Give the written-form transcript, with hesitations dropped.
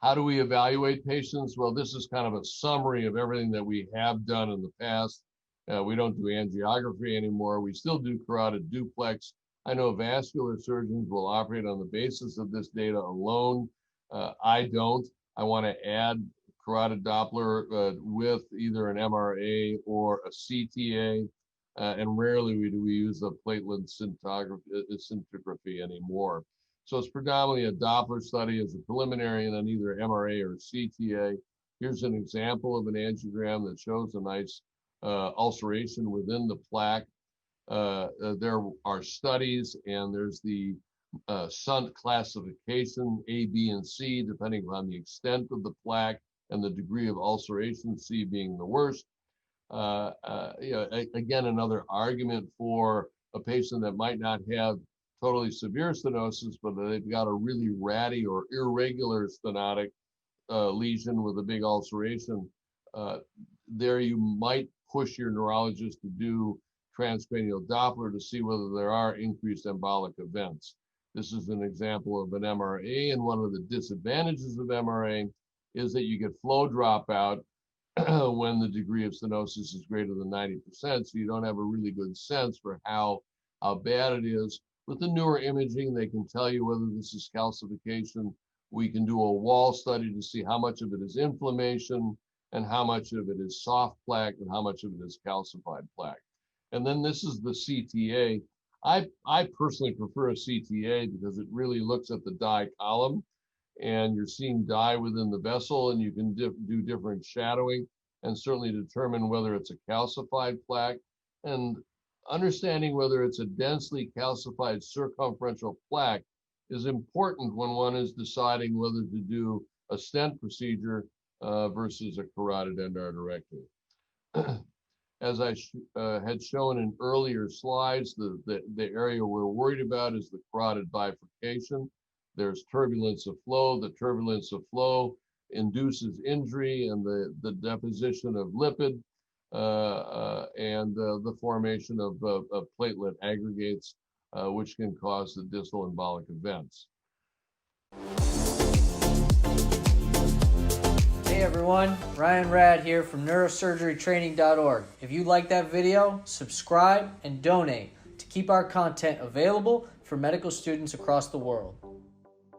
How do we evaluate patients? Well, this is kind of a summary of everything that we have done in the past. We don't do angiography anymore. We still do carotid duplex. I know vascular surgeons will operate on the basis of this data alone. I don't. I want to add carotid Doppler with either an MRA or a CTA, and rarely do we use a platelet scintigraphy anymore. So it's predominantly a Doppler study as a preliminary, and then either MRA or CTA. Here's an example of an angiogram that shows a nice ulceration within the plaque. There are studies, and there's the SUNT classification, A, B, and C, depending on the extent of the plaque and the degree of ulceration, C being the worst. Again, another argument for a patient that might not have totally severe stenosis, but they've got a really ratty or irregular stenotic lesion with a big ulceration. There you might push your neurologist to do transcranial Doppler to see whether there are increased embolic events. This is an example of an MRA, and one of the disadvantages of MRA is that you get flow dropout when the degree of stenosis is greater than 90%, so you don't have a really good sense for how bad it is. With the newer imaging, they can tell you whether this is calcification. We can do a wall study to see how much of it is inflammation and how much of it is soft plaque and how much of it is calcified plaque. And then this is the CTA. I personally prefer a CTA because it really looks at the dye column, and you're seeing dye within the vessel, and you can do different shadowing and certainly determine whether it's a calcified plaque. And understanding whether it's a densely calcified circumferential plaque is important when one is deciding whether to do a stent procedure versus a carotid endarterectomy. As I had shown in earlier slides, the area we're worried about is the carotid bifurcation. There's turbulence of flow. The turbulence of flow induces injury and the deposition of lipid and the formation of platelet aggregates, which can cause the distal embolic events. Hey everyone, Ryan Rad here from neurosurgerytraining.org. If you like that video, subscribe and donate to keep our content available for medical students across the world.